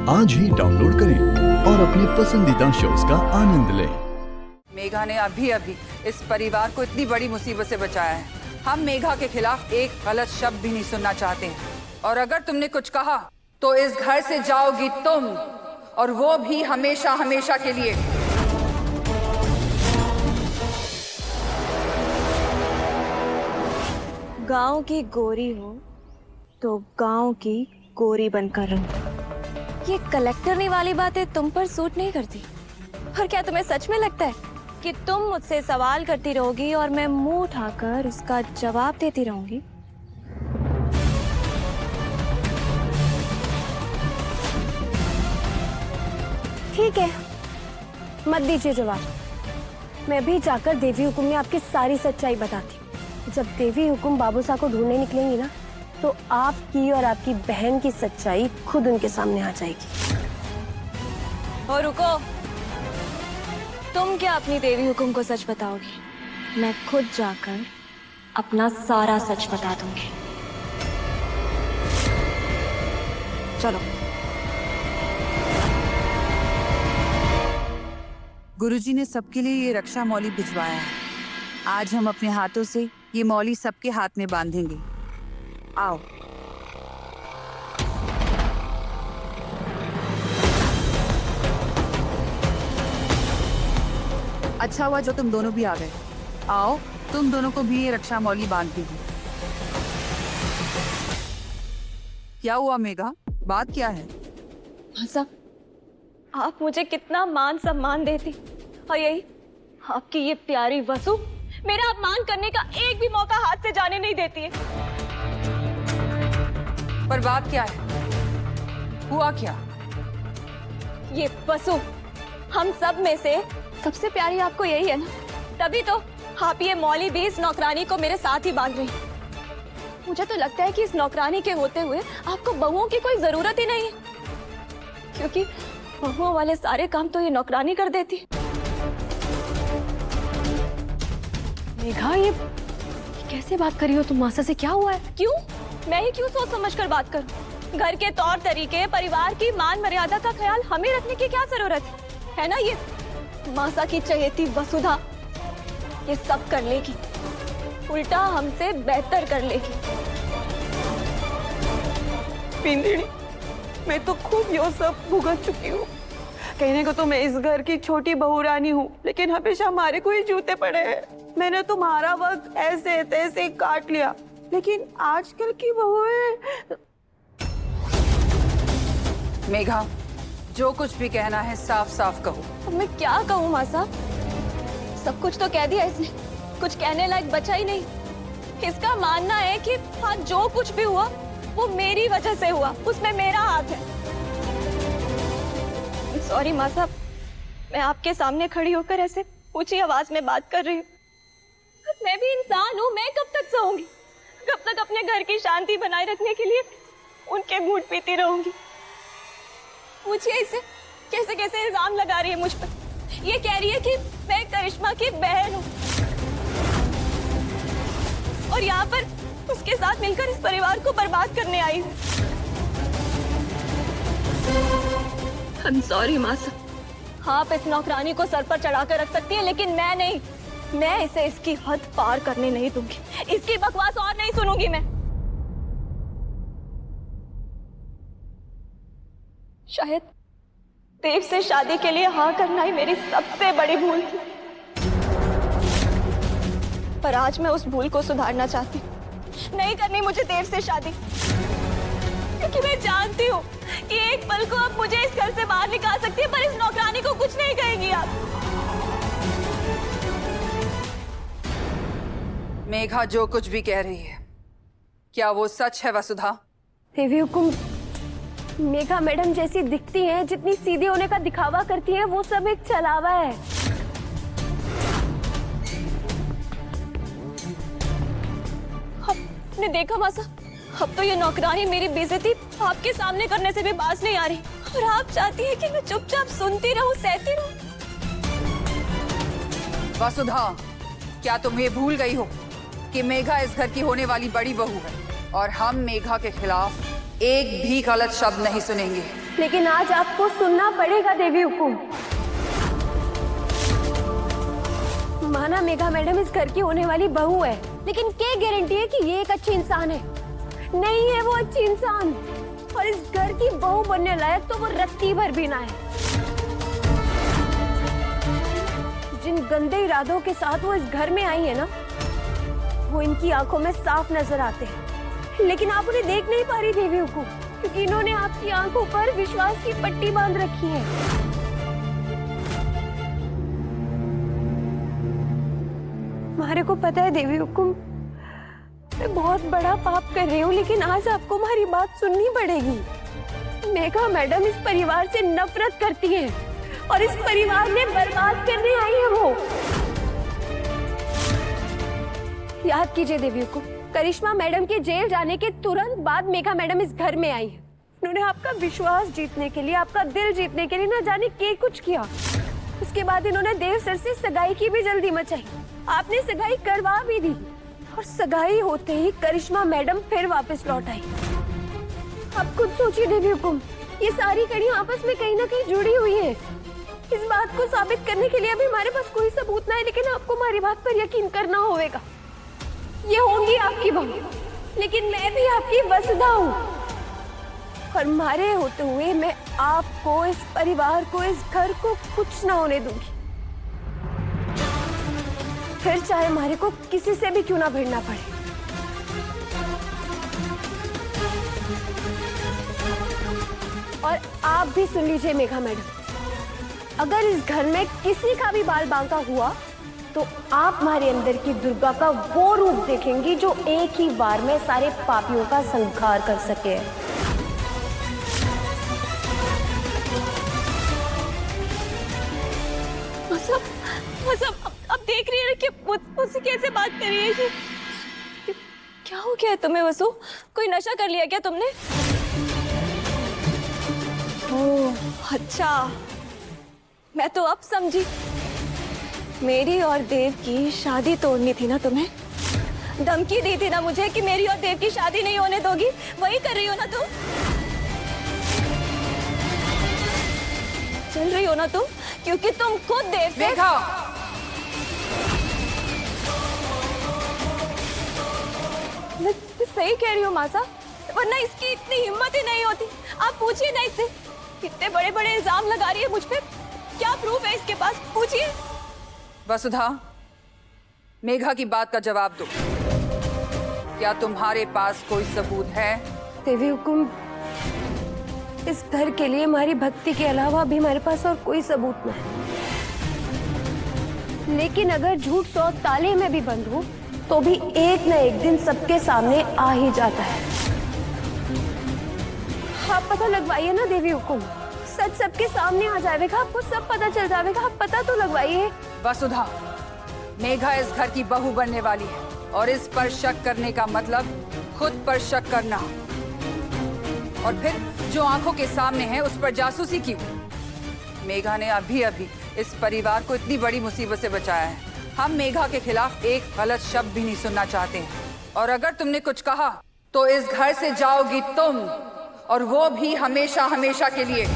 आज ही डाउनलोड करें और अपने पसंदीदा शोज का आनंद लें। मेघा ने अभी अभी इस परिवार को इतनी बड़ी मुसीबत से बचाया है। हम मेघा के खिलाफ एक गलत शब्द भी नहीं सुनना चाहते हैं। और अगर तुमने कुछ कहा तो इस घर से जाओगी तुम, और वो भी हमेशा हमेशा के लिए। गांव की गोरी हूँ तो गांव की गोरी बनकर रहूं। ये कलेक्टरनी वाली बातें तुम पर सूट नहीं करती। और क्या तुम्हें सच में लगता है कि तुम मुझसे सवाल करती रहोगी और मैं मुंह उठाकर उसका जवाब देती रहूंगी? ठीक है, मत दीजिए जवाब। मैं भी जाकर देवी हुकुम में आपकी सारी सच्चाई बताती हूँ। जब देवी हुकुम बाबूसा को ढूंढने निकलेंगी ना, तो आपकी और आपकी बहन की सच्चाई खुद उनके सामने आ जाएगी। और रुको, तुम क्या अपनी देवी हुकुम को सच बताओगी? मैं खुद जाकर अपना सारा सच बता दूंगी। चलो। गुरुजी ने सबके लिए ये रक्षा मौली भिजवाया है। आज हम अपने हाथों से ये मौली सबके हाथ में बांधेंगे। आओ। अच्छा हुआ जो तुम दोनों भी आ गए। आओ, तुम दोनों को भी ये रक्षा मौली बांध दीजिए। क्या हुआ मेघा, बात क्या है? हाँ, आप मुझे कितना मान सम्मान देती, और यही आपकी ये प्यारी वसु मेरा अपमान करने का एक भी मौका हाथ से जाने नहीं देती है। पर बात क्या है? हुआ क्या? ये वसु हम सब में से सबसे प्यारी आपको यही है ना, तभी तो आप ये मौली भी इस नौकरानी को मेरे साथ ही बांध रही। मुझे तो लगता है कि इस नौकरानी के होते हुए आपको बहुओं की कोई जरूरत ही नहीं है, क्योंकि बहुओं वाले सारे काम तो ये नौकरानी कर देती। मेघा, ये कैसे बात कर रही हो तुम? मासा से क्या हुआ है? क्यों? मैं ही क्यों सोच समझ कर बात करूं? घर के तौर तरीके, परिवार की मान मर्यादा का ख्याल हमें रखने की क्या जरूरत है ना? ये मासा की चहेती वसुधा ये सब कर लेगी, उल्टा हमसे बेहतर कर लेगी। पिंदड़ी, मैं तो खूब ये सब भुगत चुकी हूँ। कहने को तो मैं इस घर की छोटी बहुरानी हूँ, लेकिन हमेशा हमारे को ही जूते पड़े हैं। मैंने तुम्हारा वक्त ऐसे तैसे काट लिया, लेकिन आजकल की बहुएं। मेघा, जो कुछ भी कहना है साफ साफ कहो। अब मैं क्या कहूँ मासा? सब कुछ तो कह दिया इसने, कुछ कहने लायक बचा ही नहीं। इसका मानना है कि हाँ, जो कुछ भी हुआ वो मेरी वजह से हुआ, उसमें मेरा हाथ है। सॉरी मासा, मैं आपके सामने खड़ी होकर ऐसे ऊंची आवाज में बात कर रही हूँ। मैं भी इंसान हूँ, मैं कब तक सहूंगी? कब तक अपने घर की शांति बनाए रखने के लिए उनके घूंट पीती रहूंगी? पूछिए इसे कैसे कैसे इल्जाम लगा रही है मुझ पर। ये कह रही है कि मैं करिश्मा की बहन हूँ, और यहाँ पर उसके साथ मिलकर इस परिवार को बर्बाद करने आई हूँ। I'm sorry मासा, आप इस नौकरानी को सर पर चढ़ाकर रख सकती हैं, लेकिन मैं नहीं। मैं इसे इसकी हद पार करने नहीं दूंगी। इसकी बकवास और नहीं सुनूंगी मैं। शायद देव से शादी के लिए हाँ करना ही मेरी सबसे बड़ी भूल थी, पर आज मैं उस भूल को सुधारना चाहती हूँ। नहीं करनी मुझे देव से शादी, क्योंकि मैं जानती हूँ कि एक पल को अब मुझे इस घर से बाहर निकाल सकती है, पर इस नौकरानी को कुछ नहीं कहेंगी आप। मेघा जो कुछ भी कह रही है, क्या वो सच है वसुधा? देवी हुकुम, मेघा मैडम जैसी दिखती हैं, जितनी सीधी होने का दिखावा करती हैं, वो सब एक छलावा है। आपने देखा मासा, अब तो ये नौकरानी मेरी बेइज्जती आपके सामने करने से भी बाज नहीं आ रही, और आप चाहती हैं कि मैं चुपचाप सुनती रहूं, सहती रहूं। वसुधा, क्या तुम ये भूल गई हो कि मेघा इस घर की होने वाली बड़ी बहू है, और हम मेघा के खिलाफ एक भी गलत शब्द नहीं सुनेंगे। लेकिन आज आपको सुनना पड़ेगा देवी हुकुम। माना मेघा मैडम इस घर की होने वाली बहू है, लेकिन क्या गारंटी है कि ये एक अच्छी इंसान है? नहीं है वो अच्छी इंसान, और इस घर की बहू बनने लायक तो वो रत्ती भर भी ना है। जिन गंदे इरादों के साथ वो इस घर में आई है ना, वो इनकी आंखों में साफ नजर आते हैं, लेकिन आप उन्हें देख नहीं पा रही देवी हुकुम, क्योंकि इन्होंने आपकी आंखों पर विश्वास की पट्टी बांध रखी है। हमारे को पता है देवी हुकुम, मैं बहुत बड़ा पाप कर रही हूँ, लेकिन आज आपको हमारी बात सुननी पड़ेगी। मेघा मैडम इस परिवार से नफरत करती है और इस परिवार में बर्बाद करने आई है वो। याद कीजिए देवी हुकुम, करिश्मा मैडम के जेल जाने के तुरंत बाद मेघा मैडम इस घर में आई है। उन्होंने आपका विश्वास जीतने के लिए, आपका दिल जीतने के लिए न जाने क्या कुछ किया। उसके बाद इन्होंने देव सर से सगाई की भी जल्दी मचाई। आपने सगाई करवा भी दी, और सगाई होते ही करिश्मा मैडम फिर वापस लौट आई। आप खुद सोचिए देवी हुकुम, ये सारी कड़ियां आपस में कहीं ना कहीं जुड़ी हुई है। इस बात को साबित करने के लिए अभी हमारे पास कोई सबूत ना है, लेकिन आपको हमारी बात पर यकीन करना होगा। ये होंगी आपकी बहू, लेकिन मैं भी आपकी वसुधा हूँ, और मारे होते हुए मैं आपको, इस परिवार को, इस घर को कुछ ना होने दूंगी। फिर चाहे हमारे को किसी से भी क्यों ना भिड़ना पड़े। और आप भी सुन लीजिए मेघा मैडम, अगर इस घर में किसी का भी बाल बांका हुआ तो आप हमारे अंदर की दुर्गा का वो रूप देखेंगी जो एक ही बार में सारे पापियों का संहार कर सके। अब देख रही है ना कि मुझसे कैसे बात कर रही है कि क्या हो गया है तुम्हें वसु? कोई नशा कर लिया क्या तुमने? ओह अच्छा, मैं तो अब समझी। मेरी और देव की शादी तोड़नी थी ना तुम्हें? धमकी दी थी ना मुझे कि मेरी और देव की शादी नहीं होने दोगी? वही कर रही हो ना तुम? चल रही हो ना तुम? क्योंकि तुम खुद देव से मेघा, मैं सही कह रही हूँ मासा, वरना इसकी इतनी हिम्मत ही नहीं होती। आप पूछिए ना इससे, इतने बड़े बड़े इल्जाम लगा रही है मुझ पे। क्या प्रूफ है इसके पास? पूछिए। वसुधा, मेघा की बात का जवाब दो। क्या तुम्हारे पास कोई सबूत है? देवी हुकुम, इस घर के लिए हमारी भक्ति के अलावा भी हमारे पास और कोई सबूत नहीं। लेकिन अगर झूठ 100 ताले में भी बंद हो तो भी एक न एक दिन सबके सामने आ ही जाता है। आप पता लगवाइए ना देवी हुकुम, सच सबके सामने आ जाएगा, आपको सब पता चल जाएगा। आप पता तो लगवाइए। वसुधा, मेघा इस घर की बहू बनने वाली है, और इस पर शक करने का मतलब खुद पर शक करना, और फिर जो आंखों के सामने है उस पर जासूसी की। मेघा ने अभी अभी इस परिवार को इतनी बड़ी मुसीबत से बचाया है। हम मेघा के खिलाफ एक गलत शब्द भी नहीं सुनना चाहते हैं, और अगर तुमने कुछ कहा तो इस घर से जाओगी तुम, और वो भी हमेशा हमेशा के लिए।